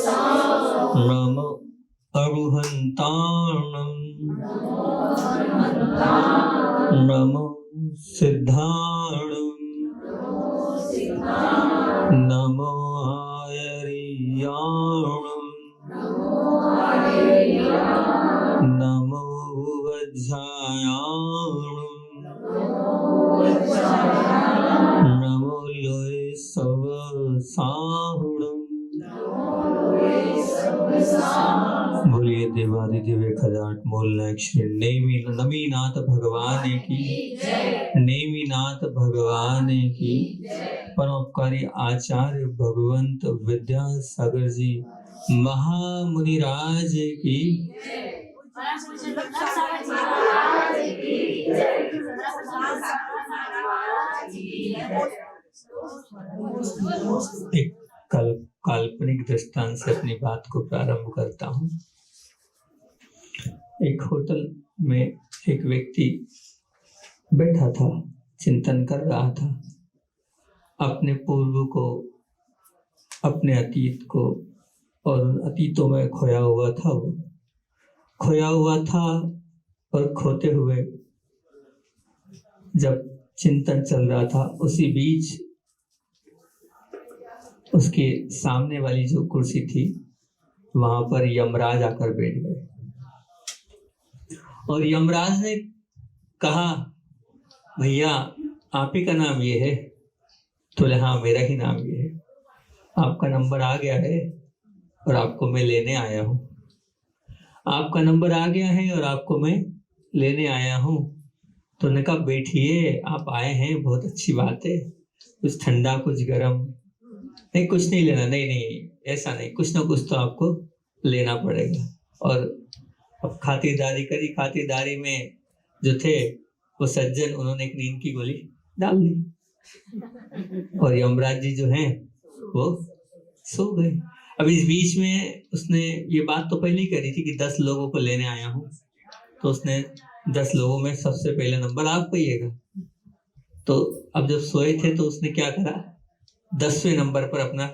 नमो अरुहन्ताणं नमो सिद्धाणं नमो आयर्याणं नमो वज्रायाणं नमो लोय सवसाहुणं। बोलिए देवादिदेव 1008 मूलनायक श्री नेमीनाथ भगवान की, नेमीनाथ भगवान की, परोपकारी आचार्य भगवंत विद्यासागर जी महामुनिराज की। एक काल्पनिक दृष्टांत से अपनी बात को प्रारंभ करता हूँ। एक होटल में एक व्यक्ति बैठा था, चिंतन कर रहा था अपने पूर्व को, अपने अतीत को, और उन अतीतों में खोया हुआ था। वो खोया हुआ था और खोते हुए जब चिंतन चल रहा था, उसी बीच उसके सामने वाली जो कुर्सी थी वहां पर यमराज आकर बैठ गए और यमराज ने कहा, भैया आप ही का नाम ये है? तो बोले हाँ मेरा ही नाम ये है। आपका नंबर आ गया है और आपको मैं लेने आया हूँ। आपका नंबर आ गया है और आपको मैं लेने आया हूँ। तो उन्होंने कहा बैठिए, आप आए हैं बहुत अच्छी बात है। कुछ ठंडा कुछ गर्म? नहीं कुछ नहीं लेना। नहीं ऐसा नहीं, कुछ ना कुछ तो आपको लेना पड़ेगा। और अब खातिरदारी करी। खातिरदारी में जो थे वो सज्जन, उन्होंने एक नींद की गोली डाल दी और यमराज जी जो हैं वो सो गए। अब इस बीच में उसने ये बात तो पहले ही करी थी कि 10 लोगों को लेने आया हूँ, तो उसने 10 लोगों में सबसे पहले नंबर आप पाइएगा। तो अब जब सोए थे तो उसने क्या करा, 10वें नंबर पर अपना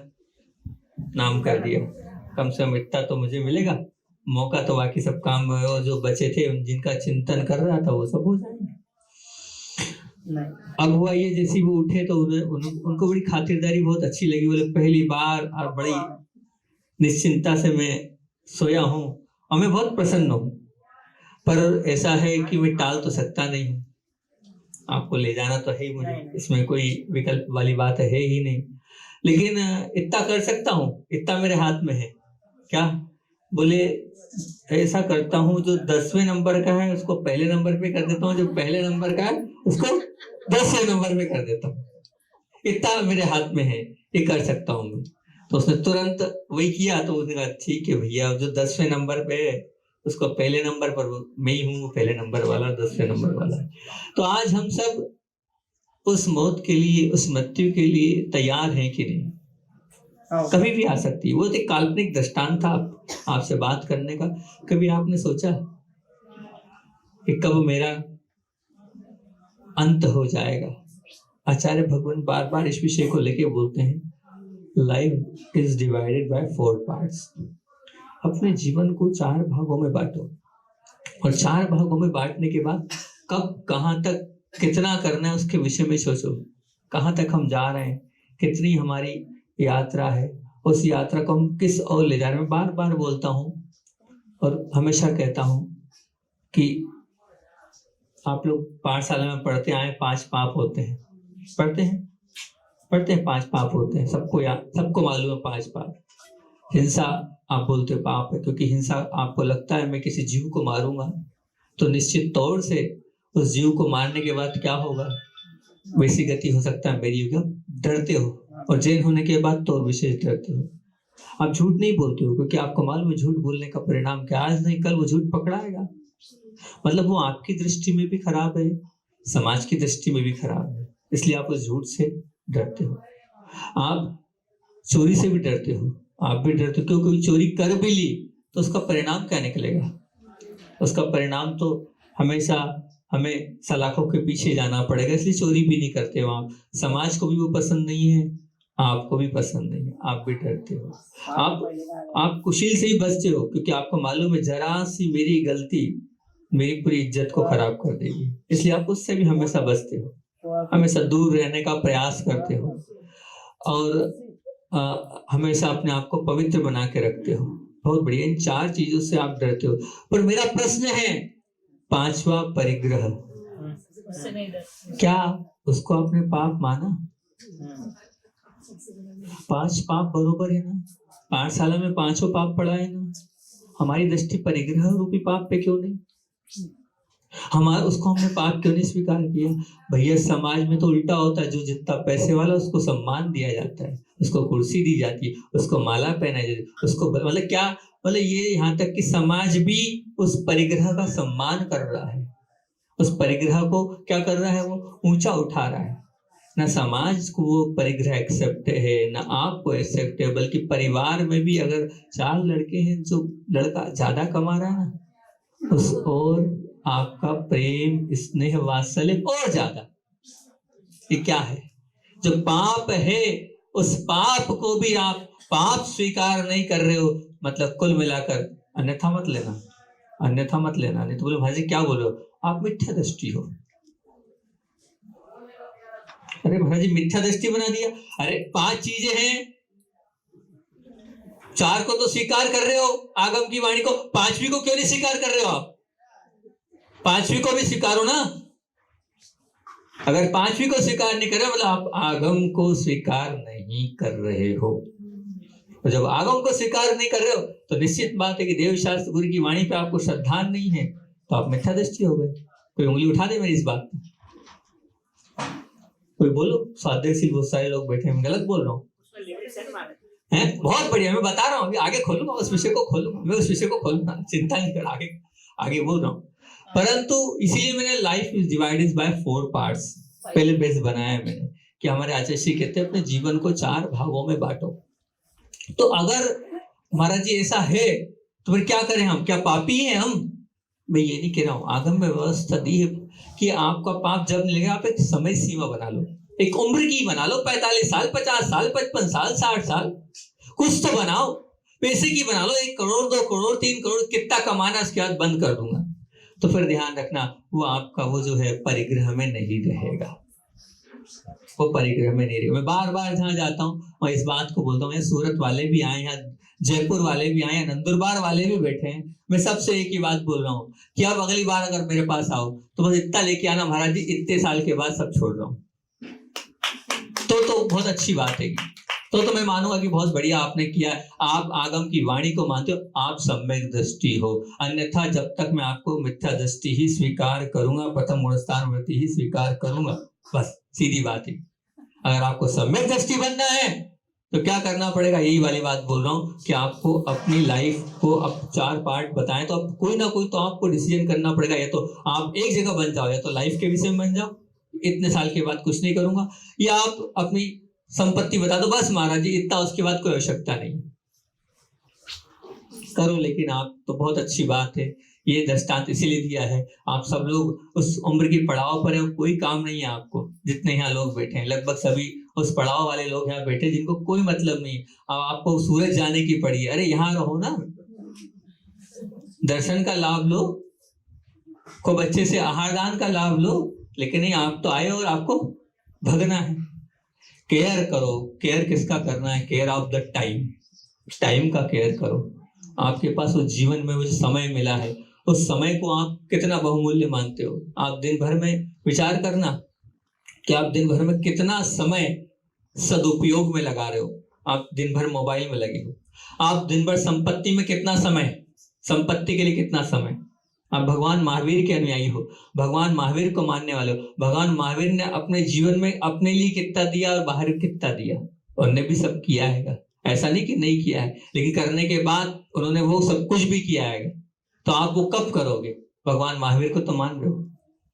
नाम कर दिया। कम से कम इतना तो मुझे मिलेगा मौका, तो बाकी सब काम और जो बचे थे जिनका चिंतन कर रहा था वो सब हो जाएंगे। अब हुआ ये, जैसे वो उठे तो उनको बड़ी खातिरदारी बहुत अच्छी लगी। बोले पहली बार और बड़ी निश्चिंता से मैं सोया हूँ और मैं बहुत प्रसन्न हूँ, पर ऐसा है कि मैं टाल तो सकता नहीं हूँ। आपको ले जाना तो है ही मुझे, इसमें कोई विकल्प वाली बात है ही नहीं। लेकिन इतना कर सकता हूँ, इतना मेरे हाथ में है। क्या? बोले ऐसा करता हूँ, जो 10वें नंबर का है उसको पहले नंबर पे कर देता हूँ, जो पहले नंबर का है उसको 10वें नंबर पे कर देता हूँ। इतना मेरे हाथ में है, ये कर सकता हूँ मैं। तो उसने तुरंत वही किया। तो उसने कहा ठीक है भैया, जो 10वें नंबर पे है उसको पहले नंबर पर, मैं ही हूँ पहले नंबर वाला, 10वें नंबर वाला। तो आज हम सब उस मौत के लिए, उस मृत्यु के लिए तैयार हैं कि नहीं? कभी भी आ सकती है। वो एक काल्पनिक दृष्टांत था आपसे बात करने का। कभी आपने सोचा कि कब मेरा अंत हो जाएगा? आचार्य भगवान बार बार इस विषय को लेके बोलते हैं, life is divided by 4 parts. अपने जीवन को 4 भागों में बांटो और 4 भागों में बांटने के बाद कब कहाँ तक कितना करना है उसके विषय में सोचो। कहाँ तक हम जा रहे हैं, कितनी हमारी यात्रा है, उस यात्रा को हम किस ओर ले जा रहे हैं। मैं बार बार बोलता हूँ और हमेशा कहता हूँ कि आप लोग पाठशाला में पढ़ते आए 5 पाप होते हैं। पढ़ते हैं 5 पाप होते हैं। सबको मालूम है 5 पाप। हिंसा आप बोलते हो पाप है, क्योंकि हिंसा आपको लगता है मैं किसी जीव को मारूंगा तो निश्चित तौर से उस जीव को मारने के बाद क्या होगा, वैसी गति हो सकता है मेरी होगी। डरते हो, और जैन होने के बाद तो विशेष डरते हो। आप झूठ नहीं बोलते हो क्योंकि आपको मालूम है झूठ बोलने का परिणाम क्या, आज नहीं कल वो झूठ पकड़ाएगा। मतलब वो आपकी दृष्टि में भी खराब है, समाज की दृष्टि में भी खराब है, इसलिए आप उस झूठ से डरते हो। आप चोरी से भी डरते हो, आप भी डरते हो क्योंकि चोरी कर भी ली तो उसका परिणाम क्या निकलेगा। उसका परिणाम तो हमेशा हमें सलाखों के पीछे जाना पड़ेगा, इसलिए चोरी भी नहीं करते हो आप। समाज को भी वो पसंद नहीं है आपको भी पसंद नहीं है, आप भी डरते हो, आप कुशील से ही बचते हो, क्योंकि आपको मालूम है जरा सी मेरी गलती मेरी पूरी इज्जत को खराब कर देगी, इसलिए आप उससे भी हमेशा बचते हो, हमेशा दूर रहने का प्रयास करते हो और हमेशा अपने आप को पवित्र बना के रखते हो। बहुत बढ़िया, इन 4 चीजों से आप डरते हो। पर मेरा प्रश्न है, 5वां परिग्रह, क्या उसको आपने पाप माना? 5 पाप बरोबर है ना? 5 साल में 5 पाप पड़ा है ना? हमारी दृष्टि परिग्रह रूपी पाप पे क्यों नहीं? हमारा उसको हमने पाप क्यों नहीं स्वीकार किया? भैया समाज में तो उल्टा होता है, जो जितना पैसे वाला उसको सम्मान दिया जाता है, उसको कुर्सी दी जाती है, उसको माला पहनाई जाती है, उसको मतलब क्या, मतलब ये यहाँ तक कि समाज भी उस परिग्रह का सम्मान कर रहा है, उस परिग्रह को क्या कर रहा है, वो ऊंचा उठा रहा है। ना समाज को वो परिग्रह एक्सेप्ट है, ना आपको एक्सेप्ट है, बल्कि परिवार में भी अगर 4 लड़के हैं, जो लड़का ज्यादा कमा रहा है ना, उस और आपका प्रेम स्नेह वात्सल्य और ज्यादा। ये क्या है? जो पाप है उस पाप को भी आप पाप स्वीकार नहीं कर रहे हो, मतलब कुल मिलाकर अन्यथा मत लेना, अन्यथा मत लेना। नहीं तो बोले भाई जी क्या बोल रहे हो, आप मिथ्या दृष्टि हो। अरे महाराज जी मिथ्या दृष्टि बना दिया। अरे 5 चीजें हैं, 4 को तो स्वीकार कर रहे हो, आगम की वाणी को, 5वीं को क्यों नहीं स्वीकार कर रहे हो आप? 5वीं को भी स्वीकारो ना। अगर 5वीं को स्वीकार नहीं कर रहे हो, मतलब आप आगम को स्वीकार नहीं कर रहे हो। तो जब आगम को स्वीकार नहीं कर रहे हो तो निश्चित बात है कि देव शास्त्र गुरु की वाणी पे आपको श्रद्धा नहीं है, तो आप मिथ्या दृष्टि हो गए। कोई उंगली उठा दे मेरी इस बात पे, कोई बोलो। स्वाध्यायशील बहुत सारे लोग बैठे हैं, मैं गलत बोल रहा हूँ? हैं? बहुत बढ़िया, मैं बता रहा हूँ, अभी आगे खोलूंगा उस विषय को, मैं उस विषय को खोलूंगा, चिंता नहीं कर, आगे बोल रहा हूँ। परंतु इसीलिए मैंने life is divided by 4 parts पहले बेस बनाया मैंने, कि हमारे आचार्य श्री कहते हैं अपने जीवन को 4 भागों में बांटो। तो अगर महाराज जी ऐसा है तो फिर क्या करें हम? क्या पापी हैं हम? मैं ये नहीं कह रहा हूँ, आगम में व्यवस्था दी है कि आपका पाप जब मिलेगा, आप एक समय सीमा बना लो, एक उम्र की बना लो, 45 साल, 50 साल, 55 साल, 60 साल, कुछ तो बनाओ। पैसे की बना लो, 1 करोड़, 2 करोड़, 3 करोड़, कितना कमाना उसके बाद बंद कर दूंगा। तो फिर ध्यान रखना, वो आपका वो जो है परिग्रह में नहीं रहेगा, वो परिग्रह में नहीं रहेगा। मैं बार बार जहां जाता हूँ मैं इस बात को बोलता हूँ, सूरत वाले भी आए हैं, जयपुर वाले भी आए हैं, नंदुरबार वाले भी बैठे हैं, मैं सबसे एक ही बात बोल रहा हूँ कि अब अगली बार अगर मेरे पास आओ तो बस इतना लेके आना, महाराज जी इतने साल के बाद सब छोड़ रहा हूँ, तो बहुत अच्छी बात है। तो मैं मानूंगा कि बहुत बढ़िया आपने किया, आप आगम की वाणी को मानते हो, आप सम्यक दृष्टि हो। अन्यथा जब तक मैं आपको मिथ्या दृष्टि ही स्वीकार करूंगा, प्रथम गुणस्थान वृत्ति ही स्वीकार करूंगा, बस सीधी बात है। अगर आपको सम्यक दृष्टि बनना है तो क्या करना पड़ेगा? यही वाली बात बोल रहा हूँ कि आपको अपनी लाइफ को अब 4 पार्ट बताएं, तो अब कोई ना कोई तो आपको डिसीजन करना पड़ेगा। या तो आप एक जगह बन जाओ, या तो लाइफ के विषय में बन जाओ, इतने साल के बाद कुछ नहीं करूंगा, या आप अपनी संपत्ति बता दो, बस महाराज जी इतना, उसके बाद कोई आवश्यकता नहीं करो। लेकिन आप तो बहुत अच्छी बात है, ये दृष्टांत इसीलिए दिया है, आप सब लोग उस उम्र की पड़ाव पर है, कोई काम नहीं है आपको। जितने यहाँ लोग बैठे हैं लगभग सभी उस पड़ाव वाले लोग यहाँ बैठे जिनको कोई मतलब नहीं। अब आपको सूरज जाने की पड़ी है, अरे यहाँ रहो ना, दर्शन का लाभ लो, खूब अच्छे से आहार दान का लाभ लो, लेकिन नहीं, आप तो आए और आपको भगना है। केयर करो। केयर किसका करना है? Care of the time, time का केयर करो। आपके पास वो जीवन में वो समय मिला है, उस समय को आप कितना बहुमूल्य मानते हो? आप दिन भर में विचार करना कि आप दिन भर में कितना समय सदुपयोग में लगा रहे हो। आप दिन भर मोबाइल में लगे हो, आप दिन भर संपत्ति में कितना समय, संपत्ति के लिए कितना समय। आप भगवान महावीर के अनुयायी हो, भगवान महावीर को मानने वाले हो। भगवान महावीर ने अपने जीवन में अपने लिए कितना दिया और बाहर कितना दिया, उन्होंने भी सब किया है, ऐसा नहीं कि नहीं किया है, लेकिन करने के बाद उन्होंने वो सब कुछ भी किया है। तो आप वो कब करोगे? भगवान महावीर को तो मान रहे हो,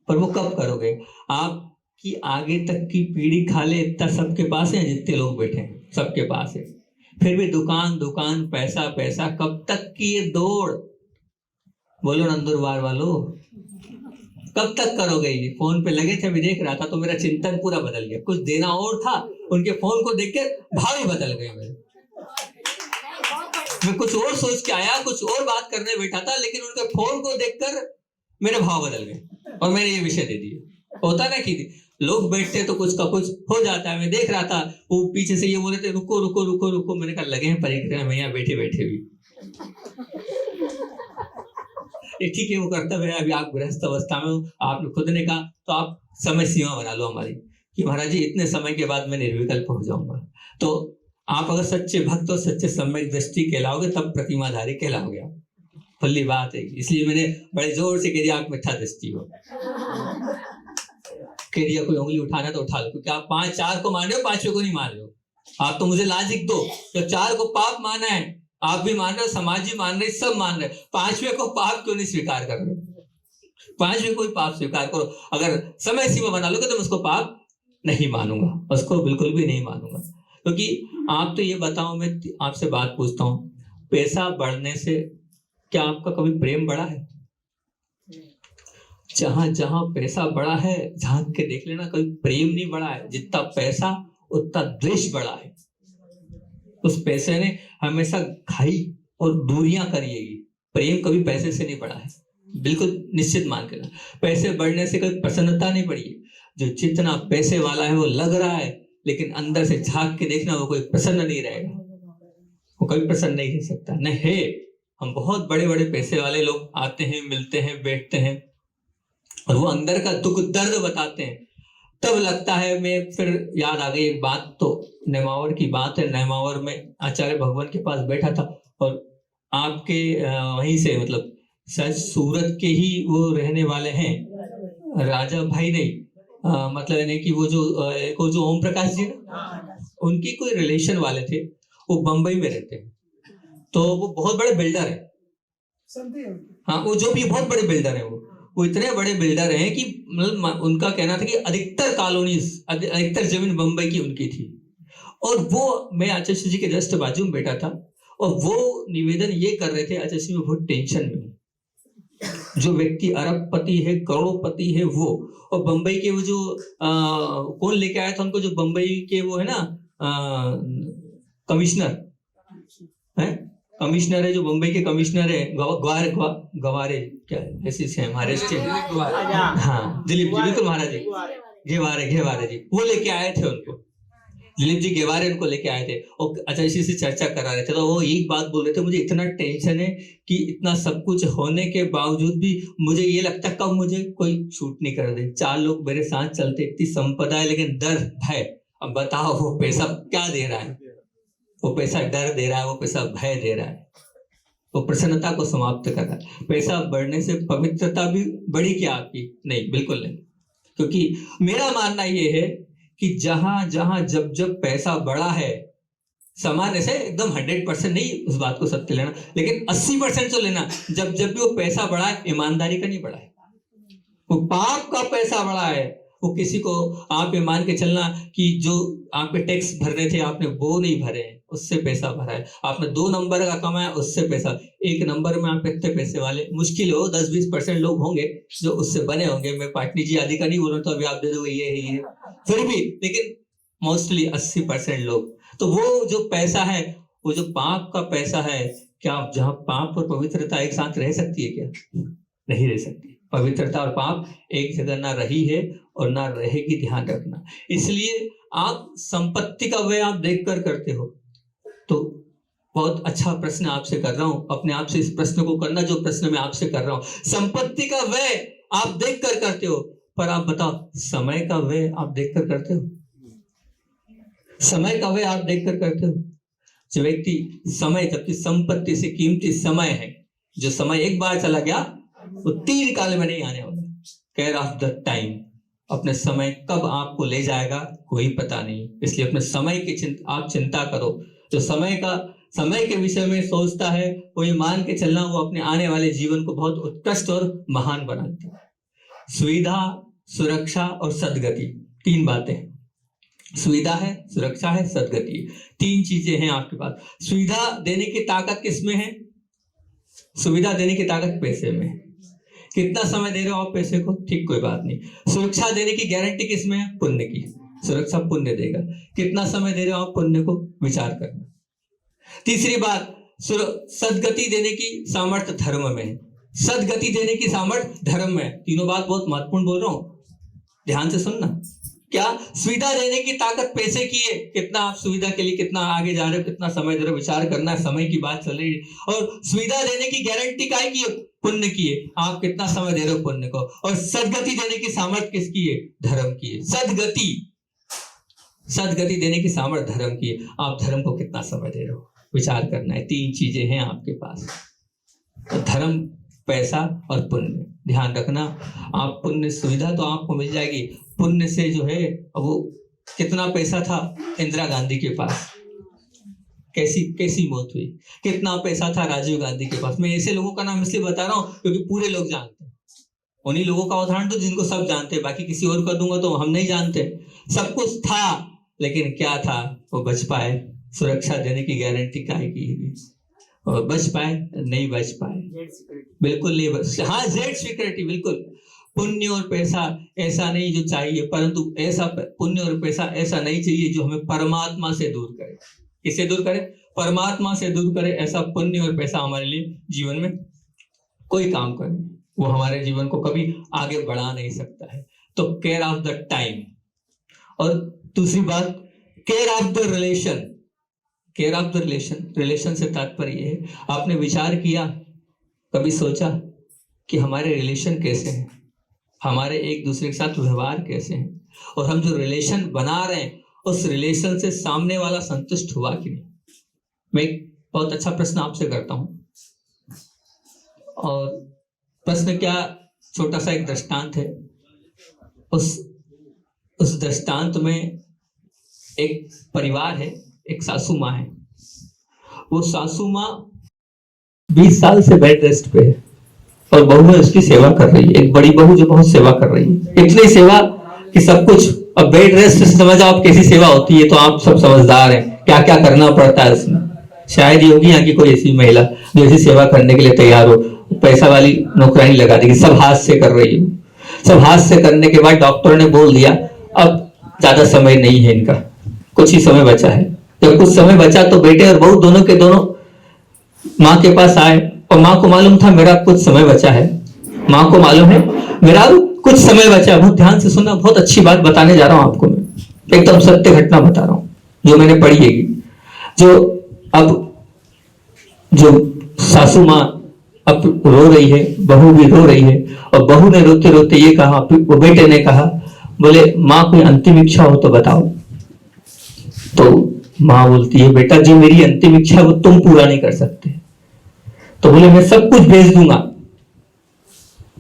पर वो कब करोगे? आपकी आगे तक की पीढ़ी खा ले इतना सबके पास है, जितने लोग बैठे हैं सबके पास है, फिर भी दुकान दुकान, पैसा पैसा, कब तक की ये दौड़? बोलो नंदुरबार वालों, कब तक करोगे ये? फोन पे लगे थे, अभी देख रहा था तो मेरा चिंतन पूरा बदल गया। कुछ देना और था, उनके फोन को देख के भाव ही बदल गए मेरे। मैं कुछ और सोच के आया, कुछ और बात करने बैठा था, लेकिन उनके फोन को देखकर मेरे भाव बदल गए और मैंने ये विषय दे दिया। होता ना कि लोग बैठते तो कुछ का कुछ हो जाता है। मैं देख रहा था वो पीछे से ये बोल रहे थे रुको रुको रुको रुको, मैंने कहा लगे हैं परिक्रमा में यहाँ बैठे बैठे भी। ये ठीक है, वो कर्तव्य है। अभी आप गृहस्थ अवस्था में हो, आपने खुद ने कहा तो आप समय सीमा बना लो हमारी कि महाराज जी इतने समय के बाद मैं निर्विकल्प हो जाऊंगा। तो आप अगर सच्चे भक्त और सच्चे सम्यक दृष्टि कहलाओगे तब प्रतिमाधारी कहलाओगे आप। खुली बात है, इसलिए मैंने बड़े जोर से कह दिया आप मिथ्या दृष्टि हो। कह दिया कोई उंगली उठाना तो उठा लो, क्योंकि आप 4 को मान रहे हो, 5वें को नहीं मान रहे हो। आप तो मुझे लॉजिक दो, तो 4 को पाप माना है, आप भी मान रहे हो, समाज भी मान रहे, सब मान रहे, 5वें को पाप क्यों नहीं स्वीकार कर रहे? 5वें को ही पाप स्वीकार करो। अगर समय सीमा बना लोगे तो मैं उसको पाप नहीं मानूंगा, उसको बिल्कुल भी नहीं मानूंगा। क्योंकि आप तो ये बताओ, मैं आपसे बात पूछता हूँ, पैसा बढ़ने से क्या आपका कभी प्रेम बढ़ा है? जहां जहां पैसा बढ़ा है, झांक के देख लेना, कभी प्रेम नहीं बढ़ा है। जितना पैसा उतना द्वेष बढ़ा है। उस पैसे ने हमेशा खाई और दूरियां करिएगी। प्रेम कभी पैसे से नहीं बढ़ा है, बिल्कुल निश्चित मान के। पैसे बढ़ने से कभी प्रसन्नता नहीं बढ़ी है। जो जितना पैसे वाला है वो लग रहा है, लेकिन अंदर से झांक के देखना, वो कोई प्रसन्न नहीं रहेगा, वो कभी प्रसन्न नहीं रह सकता। न है, हम बहुत बड़े बड़े पैसे वाले लोग आते हैं, मिलते हैं, बैठते हैं और वो अंदर का दुख दर्द बताते हैं, तब लगता है। मैं फिर याद आ गई एक बात, तो नेमावर की बात है। नेमावर में आचार्य भगवान के पास बैठा था और आपके वहीं से, मतलब शायद सूरत के ही वो रहने वाले हैं, राजा भाई नहीं, मतलब यानी कि वो जो ओम प्रकाश जी ना, उनकी कोई रिलेशन वाले थे, वो बंबई में रहते हैं। तो वो बहुत बड़े बिल्डर है। हाँ, वो जो भी बहुत बड़े बिल्डर है, वो इतने बड़े बिल्डर हैं कि मतलब उनका कहना था कि अधिकतर कॉलोनीज, अधिकतर जमीन बंबई की उनकी थी। और वो, मैं आचार्य जी के जस्ट बाजू में बैठा था और वो निवेदन ये कर रहे थे, आचार्य जी मैं बहुत टेंशन में हूँ। जो व्यक्ति अरबपति है, करोड़पति है वो, और बंबई के वो जो कौन लेके आया था उनको, जो बंबई के वो है ना कमिश्नर है, कमिश्नर है, जो मुंबई के कमिश्नर है, गवारे क्या ऐसे से महाराष्ट्र, हाँ दिलीप जी, बिल्कुल महाराज जी, घेवारे जी, वो लेके आए थे उनको, दिलीप जी घेवारे उनको लेके आए थे और अच्छा इसी से चर्चा करा रहे थे। तो वो एक बात बोल रहे थे, मुझे इतना टेंशन है कि इतना सब कुछ होने के बावजूद भी मुझे ये लगता है कब मुझे कोई छूट नहीं कर दे। 4 लोग मेरे साथ चलते, इतनी संपदा है, लेकिन डर है। अब बताओ वो पैसा क्या दे रहा है? वो पैसा डर दे रहा है, वो पैसा भय दे रहा है, वो प्रसन्नता को समाप्त कर रहा है। पैसा बढ़ने से पवित्रता भी बढ़ी क्या आपकी? नहीं, बिल्कुल नहीं। क्योंकि मेरा मानना ये है कि जहां जहां जब जब पैसा बढ़ा है, सामान्य से एकदम 100% नहीं उस बात को सत्य लेना, लेकिन 80% तो लेना, जब जब भी वो पैसा बढ़ा है, ईमानदारी का नहीं बढ़ा है, वो पाप का पैसा बढ़ा है। वो किसी को आप ये मान के चलना कि जो आपके टैक्स भरने थे आपने वो नहीं भरे हैं, उससे पैसा भरा है। आपने 2 नंबर का कमाया, उससे पैसा। 1 नंबर में आप कितने पैसे वाले, मुश्किल हो 10-20% लोग होंगे जो उससे बने होंगे। मैं पाटनी जी आदि का नहीं बोल रहा, तो अभी आप दे दोगे ये फिर भी, लेकिन मोस्टली 80% लोग। तो वो जो पैसा है, वो जो पाप का पैसा है, क्या आप जहाँ पाप और पवित्रता एक साथ रह सकती है क्या? नहीं रह सकती। पवित्रता और पाप एक जगह ना रही है और ना रहेगी, ध्यान रखना। इसलिए आप संपत्ति का व्यय आप देखकर करते हो। तो बहुत अच्छा प्रश्न आपसे कर रहा हूं, अपने आप से इस प्रश्न को करना जो प्रश्न मैं आपसे कर रहा हूं। संपत्ति का व्यय आप देखकर करते हो, पर आप बताओ समय का व्यय आप देखकर करते हो? समय का व्यय आप देखकर करते हो? जो व्यक्ति समय, जबकि संपत्ति से कीमती समय है, जो समय एक बार चला गया वो 3 काल में नहीं आने वाला। केयर ऑफ द टाइम, अपने समय कब आपको ले जाएगा कोई पता नहीं। इसलिए अपने समय की आप चिंता करो। जो समय के विषय में सोचता है, वो ये मान के चलना वो अपने आने वाले जीवन को बहुत उत्कृष्ट और महान बनाता है। सुविधा, सुरक्षा और सद्गति, 3 बातें। सुविधा है, सुरक्षा है, सद्गति, 3 चीजें हैं आपके पास। सुविधा देने की ताकत किसमें है? सुविधा देने की ताकत पैसे में है। कितना समय दे रहे हो आप पैसे को, ठीक, कोई बात नहीं। सुरक्षा देने की गारंटी किसमें है? पुण्य की। सुरक्षा पुण्य देगा। कितना समय दे रहे हो आप पुण्य को, विचार करना। तीसरी बात, सदगति देने की सामर्थ्य धर्म में है। सदगति देने की सामर्थ्य धर्म में है। तीनों बात बहुत महत्वपूर्ण बोल रहा हूं, ध्यान से सुनना। क्या? सुविधा देने की ताकत पैसे की है। कितना आप सुविधा के लिए कितना आगे जा रहे हो, कितना समय दे रहे हो, विचार करना है। समय की बात चल रही है। और सुविधा देने की गारंटी काय की है? पुण्य की है। आप कितना समय दे रहे हो पुण्य को। और सदगति देने की सामर्थ्य किसकी है? धर्म की है। सदगति देने की सामर्थ्य धर्म की है। आप धर्म को कितना समय दे रहे हो, विचार करना है। तीन चीजें हैं आपके पास, धर्म, पैसा और पुण्य। ध्यान रखना, आप पुण्य, सुविधा तो आपको मिल जाएगी। पुण्य से जो है, वो कितना पैसा था इंदिरा गांधी के पास, कैसी मौत हुई। कितना पैसा था राजीव गांधी के पास। मैं ऐसे लोगों का नाम इसलिए बता रहा हूं क्योंकि पूरे लोग जानते हैं। उन्हीं लोगों का उदाहरण दो जिनको सब जानते हैं, बाकी किसी और का दूंगा तो हम नहीं जानते। सब कुछ था, लेकिन क्या था, वो बच पाए। सुरक्षा देने की गारंटी काहे की, और बच पाए? नहीं बच पाए, बिल्कुल नहीं बच। हाँ, जेड सिक्योरिटी, बिल्कुल। पुण्य और पैसा ऐसा नहीं जो चाहिए, परंतु ऐसा पुण्य और पैसा ऐसा नहीं चाहिए जो हमें परमात्मा से दूर करे। किससे दूर करे? परमात्मा से दूर करे। ऐसा पुण्य और पैसा हमारे लिए जीवन में कोई काम करे, वो हमारे जीवन को कभी आगे बढ़ा नहीं सकता है। तो केयर ऑफ द टाइम। और दूसरी बात, care of the relation. Care of the relation, relation से तात्पर्य है, आपने विचार किया, कभी सोचा कि हमारे रिलेशन कैसे हैं, हमारे एक दूसरे के साथ व्यवहार कैसे हैं, और हम जो रिलेशन बना रहे हैं उस रिलेशन से सामने वाला संतुष्ट हुआ कि नहीं। मैं एक बहुत अच्छा प्रश्न आपसे करता हूं, और प्रश्न क्या, छोटा सा एक दृष्टांत है। उस दृष्टांत में एक परिवार है, एक सासू माँ है। वो सासू माँ 20 साल से बेड रेस्ट पे है, और बहू है उसकी सेवा कर रही है। एक बड़ी बहू जो बहुत सेवा कर रही है, इतनी सेवा कि सब कुछ। अब बेड रेस्ट से समझ आप कैसी सेवा होती है, तो आप सब समझदार हैं क्या क्या करना पड़ता है उसमें। शायद ही होगी यहाँ की कोई ऐसी महिला जो ऐसी सेवा करने के लिए तैयार हो। पैसा वाली नौकरानी लगा देगी, सब हाथ से कर रही है। सब हाथ से करने के बाद डॉक्टर ने बोल दिया अब ज्यादा समय नहीं है इनका, कुछ ही समय बचा है। जब कुछ समय बचा तो बेटे और बहू दोनों के दोनों माँ के पास आए, और माँ को मालूम था मेरा कुछ समय बचा है। माँ को मालूम है मेरा कुछ समय बचा है। बहुत ध्यान से सुनना, बहुत अच्छी बात बताने जा रहा हूं आपको। मैं एकदम सत्य घटना बता रहा हूं जो मैंने पढ़ी है। जो सासू माँ अब रो रही है, बहू भी रो रही है, और बहू ने रोते रोते ये कहा, वो बेटे ने कहा, बोले माँ कोई अंतिम इच्छा हो तो बताओ। तो माँ बोलती है बेटा जो मेरी अंतिम इच्छा वो तुम पूरा नहीं कर सकते। तो बोले मैं सब कुछ भेज दूंगा,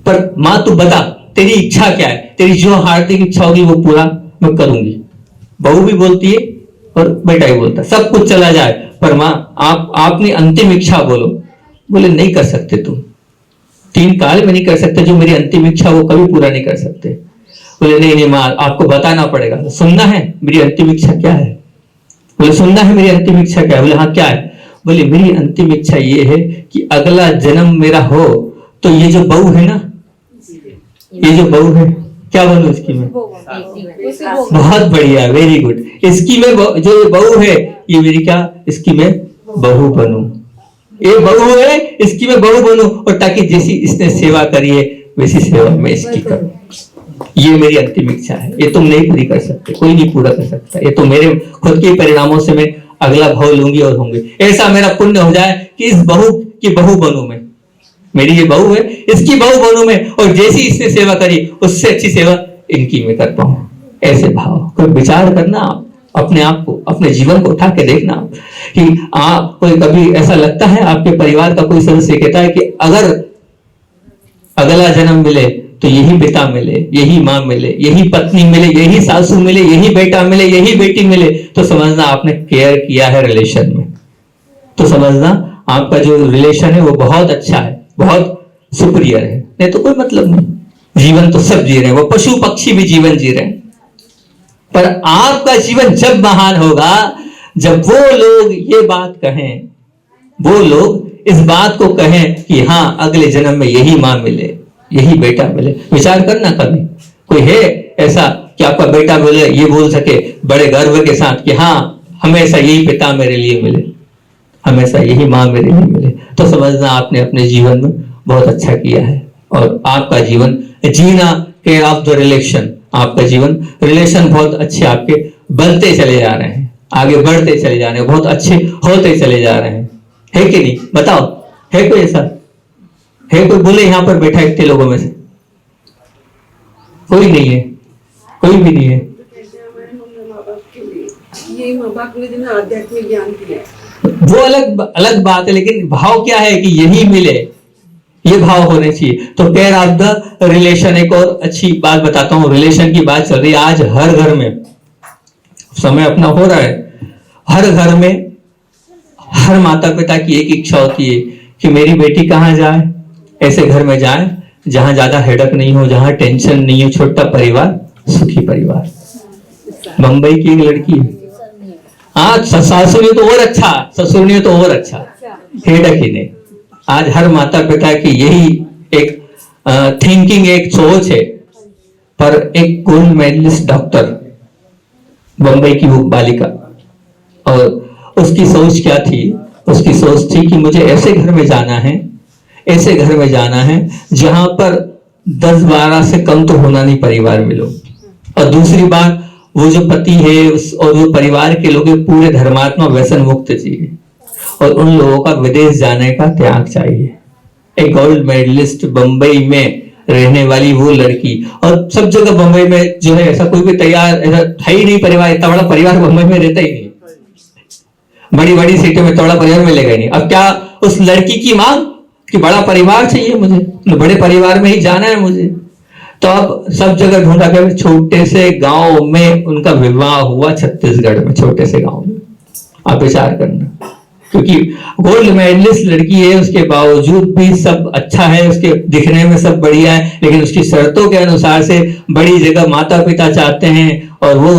पर माँ तू बता तेरी इच्छा क्या है, तेरी जो हार्दिक इच्छा होगी वो पूरा मैं करूंगी। बहू भी बोलती है और बेटा भी बोलता है सब कुछ चला जाए, पर माँ आप अपनी अंतिम इच्छा बोलो। बोले नहीं कर सकते तुम, 3 काल में नहीं कर सकते, जो मेरी अंतिम इच्छा वो कभी पूरा नहीं कर सकते। बोले नहीं माँ आपको बताना पड़ेगा, सुनना है मेरी अंतिम इच्छा क्या है। बोले सुनना है मेरी अंतिम इच्छा क्या है। बोले हाँ क्या है। बोले मेरी अंतिम इच्छा ये है कि अगला जन्म मेरा हो तो ये जो बहू है ना, ये जो बहू है, क्या बनूं इसकी मैं? बहुत बढ़िया, वेरी गुड। इसकी मैं जो बहू है ये मेरी क्या, इसकी मैं बहू बनूं। ये बहू है इसकी मैं बहू बनूं, और ताकि जैसी इसने सेवा करी है वैसी सेवा मैं इसकी करूं। ये मेरी अंतिम इच्छा है। ये तुम नहीं पूरी कर सकते, कोई नहीं पूरा कर सकता। ये तो मेरे खुद के परिणामों से मैं अगला भाव लूंगी और होंगे। ऐसा मेरा पुण्य हो जाए कि इस बहू की बहू बनूं मैं, मेरी ये बहू है इसकी बहू बनूं मैं, और जैसी इसने सेवा करी उससे अच्छी सेवा इनकी मैं कर पाऊं। ऐसे भाव कोई विचार करना, अपने आप को, अपने जीवन को उठा के देखना कि कोई कभी ऐसा लगता है आपके परिवार का कोई सदस्य कहता है कि अगर अगला जन्म मिले तो यही पिता मिले, यही माँ मिले, यही पत्नी मिले, यही सासू मिले, यही बेटा मिले, यही बेटी मिले, तो समझना आपने केयर किया है रिलेशन में। तो समझना आपका जो रिलेशन है वो बहुत अच्छा है, बहुत सुपीरियर है। नहीं तो कोई मतलब नहीं। जीवन तो सब जी रहे हैं, वो पशु पक्षी भी जीवन जी रहे हैं, पर आपका जीवन जब महान होगा जब वो लोग ये बात कहें, वो लोग इस बात को कहें कि हाँ अगले जन्म में यही माँ मिले, यही बेटा मिले। विचार करना कभी कोई है ऐसा कि आपका बेटा बोले, ये बोल सके बड़े गर्व के साथ कि हाँ हमेशा यही पिता मेरे लिए मिले, हमेशा यही माँ मेरे लिए मिले, तो समझना आपने अपने जीवन में बहुत अच्छा किया है। और आपका जीवन जीना केयर ऑफ द रिलेशन, आपका जीवन रिलेशन बहुत अच्छे आपके बनते चले जा रहे हैं, आगे बढ़ते चले जा रहे हैं, बहुत अच्छे होते चले जा रहे हैं, है कि नहीं? बताओ, है कोई ऐसा? है कोई बोले यहाँ पर बैठा इतने लोगों में से? कोई नहीं है, कोई भी नहीं है। ये माँ बाप ने जो आध्यात्मिक ज्ञान दिया वो अलग बात है, लेकिन भाव क्या है कि यही मिले, ये भाव होने चाहिए। तो केयर ऑफ द रिलेशन, एक और अच्छी बात बताता हूँ, रिलेशन की बात चल रही है आज हर घर में, समय अपना हो रहा है, हर घर में हर माता पिता की एक इच्छा होती है कि मेरी बेटी कहाँ जाए, ऐसे घर में जाए जहां ज्यादा हेडक नहीं हो, जहां टेंशन नहीं हो, छोटा परिवार, सुखी परिवार। मुंबई की एक लड़की है, हाँ सासू ने तो और अच्छा, ससुर ने तो और अच्छा, हेडक ही नहीं। आज हर माता पिता की यही एक थिंकिंग, एक सोच है। पर एक गोल्ड मेडलिस्ट डॉक्टर, बंबई की वो बालिका, और उसकी सोच क्या थी? उसकी सोच थी कि मुझे ऐसे घर में जाना है, ऐसे घर में जाना है जहां पर 10-12 से कम तो होना नहीं परिवार में लोग। और दूसरी बात, वो जो पति है और वो परिवार के लोग पूरे धर्मात्मा व्यसन मुक्त चाहिए, और उन लोगों का विदेश जाने का त्याग चाहिए। एक गोल्ड मेडलिस्ट बंबई में रहने वाली वो लड़की, और सब जगह बंबई में जो है ऐसा कोई भी तैयार, ऐसा है ही नहीं परिवार, इतना बड़ा परिवार बंबई में रहता ही नहीं, बड़ी बड़ी सिटी में थोड़ा परिवार मिलेगा ही नहीं। अब क्या उस लड़की की मांग कि बड़ा परिवार चाहिए मुझे, बड़े परिवार में ही जाना है मुझे, तो अब सब जगह ढूंढा गया। छोटे से गांव में उनका विवाह हुआ, छत्तीसगढ़ में छोटे से गांव में। आप विचार करना, क्योंकि गोल्ड मेडलिस्ट लड़की है, उसके बावजूद भी सब अच्छा है, उसके दिखने में सब बढ़िया है, लेकिन उसकी शर्तों के अनुसार से बड़ी जगह माता पिता चाहते हैं और वो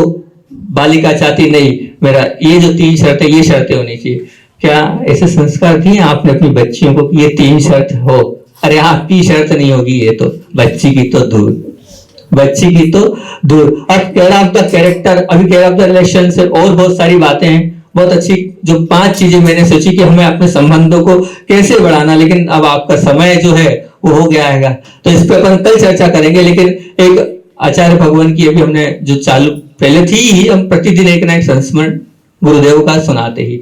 बालिका चाहती नहीं, मेरा ये जो 3 शर्तें, ये शर्तें होनी चाहिए। क्या ऐसे संस्कार दिए आपने अपनी बच्चियों को कि ये 3 शर्त हो? अरे आपकी शर्त नहीं होगी, ये तो बच्ची की तो दूर, बच्ची की तो दूर। अब केयर ऑफ द कैरेक्टर, अभी केयर ऑफ द रिलेशन से और बहुत सारी बातें हैं, बहुत अच्छी, जो 5 चीजें मैंने सोची कि हमें अपने संबंधों को कैसे बढ़ाना, लेकिन अब आपका समय जो है वो हो गया है, तो इस पर अपन कल चर्चा करेंगे। लेकिन एक आचार्य भगवान की अभी हमने जो चालू पहले थी ही, हम प्रतिदिन एक ना एक संस्मरण गुरुदेव का सुनाते ही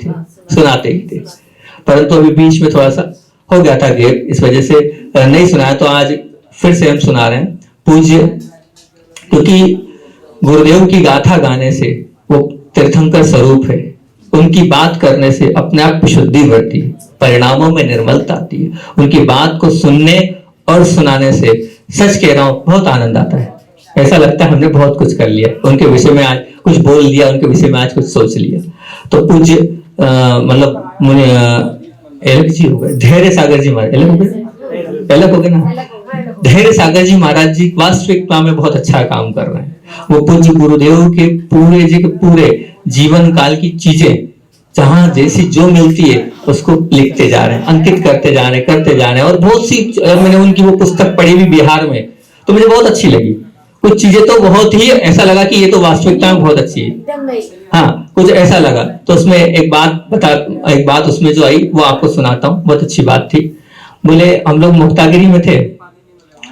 थे, परंतु अभी बीच में थोड़ा सा हो गया था गैप, इस वजह से नहीं सुनाया, तो आज फिर से हम सुना रहे हैं पूज्य, क्योंकि गुरुदेव की गाथा गाने से वो तीर्थंकर स्वरूप है, उनकी बात करने से अपने आप की शुद्धि बढ़ती है, परिणामों में निर्मलता आती है। उनकी बात को सुनने और सुनाने से सच कह रहा हूं बहुत आनंद आता है, ऐसा लगता है हमने बहुत कुछ कर लिया, उनके विषय में आज कुछ बोल लिया, उनके विषय में आज कुछ सोच लिया। तो पूज्य मतलब मुझे अलग जी हो गए, धैर्य सागर जी महाराज, अलग हो गए ना, धैर्य सागर जी महाराज जी वास्तविकता में बहुत अच्छा काम कर रहे हैं। वो पूज्य गुरुदेव के पूरे जी के पूरे जीवन काल की चीजें जहां जैसी जो मिलती है उसको लिखते जा रहे हैं, अंकित करते जा रहे हैं। और बहुत सी मैंने उनकी वो पुस्तक पढ़ी भी बिहार में, तो मुझे बहुत अच्छी लगी। कुछ चीजें तो बहुत ही ऐसा लगा कि ये तो वास्तविकता में बहुत अच्छी है, हाँ कुछ ऐसा लगा। तो उसमें एक बात उसमें जो आई वो आपको सुनाता हूँ, बहुत अच्छी बात थी। बोले हम लोग मुक्तागिरी में थे,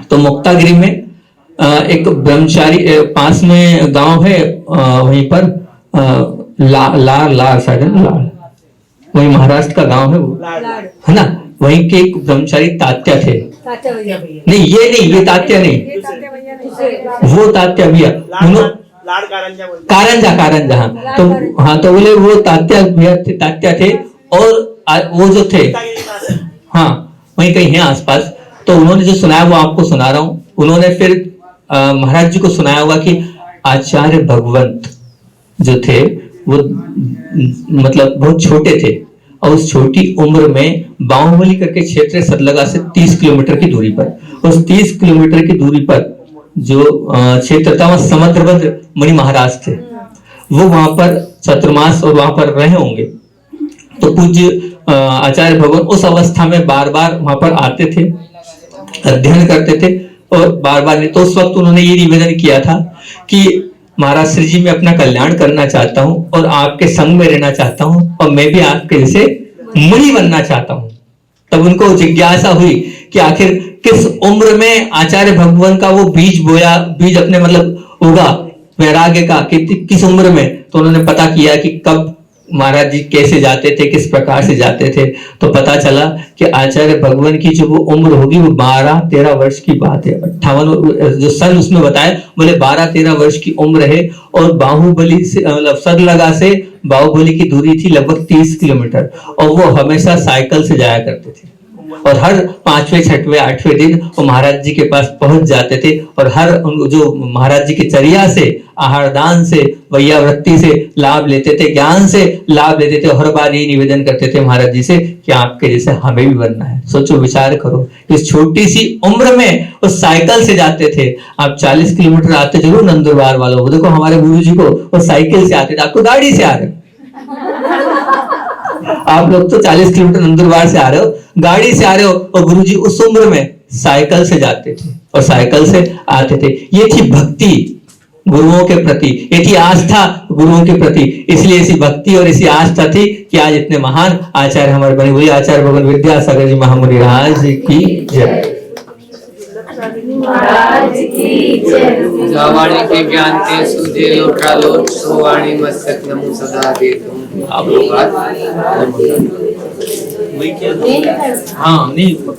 तो मुक्तागिरी में एक ब्रह्मचारी पास में गांव है, वहीं पर लार शायद लार, वही महाराष्ट्र का गांव है वो, है ना, वहीं के एक ब्रह्मचारी तात्या थे। नहीं ये तात्या नहीं, वो तात्या भैया, कारंजा हाँ, तो बोले वो तात्या थे, और वो जो थे हाँ वहीं कहीं है आसपास। तो उन्होंने जो सुनाया वो आपको सुना रहा हूँ। उन्होंने फिर महाराज जी को सुनाया होगा कि आचार्य भगवंत जो थे वो मतलब बहुत छोटे थे, और उस छोटी उम्र में बाहुबली करके क्षेत्र सतलगा से 30 किलोमीटर की दूरी पर, उस 30 किलोमीटर की दूरी पर जो क्षेत्र था वहां समुद्रभद्र मुनि महाराज थे, वो वहां पर चतुर्मास और वहां पर रहे होंगे। तो पूज्य आचार्य भगवान उस अवस्था में बार बार वहां पर आते थे, अध्ययन करते थे और बार बार, तो उस वक्त उन्होंने ये निवेदन किया था कि महाराज श्री जी मैं अपना कल्याण करना चाहता हूँ और आपके संग में रहना चाहता हूँ और मैं भी आपके जैसे मुनि बनना चाहता हूँ। तब उनको जिज्ञासा हुई कि आखिर किस उम्र में आचार्य भगवान का वो बीज बोया, बीज अपने मतलब उगा वैराग्य का, किस उम्र में। तो उन्होंने पता किया कि कब महाराज जी कैसे जाते थे, किस प्रकार से जाते थे। तो पता चला कि आचार्य भगवान की जो वो उम्र होगी वो 12-13 वर्ष की बात है। 58 जो सन उसमें बताया, बोले 12-13 वर्ष की उम्र है। और बाहुबली से मतलब सरलगा से बाहुबली की दूरी थी लगभग 30 किलोमीटर और वो हमेशा साइकिल से जाया करते थे। और हर 5वें 6वें 8वें दिन वो महाराज जी के पास पहुंच जाते थे और हर जो महाराज जी की चर्या से, आहार दान से, वैयावृत्ति से लाभ लेते थे, ज्ञान से लाभ लेते थे। हर बार ये निवेदन करते थे महाराज जी से कि आपके जैसे हमें भी बनना है। सोचो, विचार करो, इस छोटी सी उम्र में वो साइकिल से जाते थे। आप 40 किलोमीटर आते जरूर नंदुरबार वालों को, देखो हमारे गुरु जी को वो साइकिल से आते थे, आपको गाड़ी से आ रहे हो। आप लोग तो 40 किलोमीटर नंदुरबार से आ रहे हो, गाड़ी से आ रहे हो, और गुरुजी उस उम्र में साइकिल से जाते थे और साइकिल से आते थे। ये थी भक्ति गुरुओं के प्रति, ये थी आस्था गुरुओं के प्रति। इसलिए ऐसी भक्ति और ऐसी आस्था थी कि आज इतने महान आचार्य हमारे बने हुए। आचार्य भगवान विद्यासागर जी महामुनि राज की जय। जावाणी के ज्ञान के सुधे लोटा लोट सोवाणी मस्तक नमो सदा देतुम। आप लोग आज हाँ नहीं करो।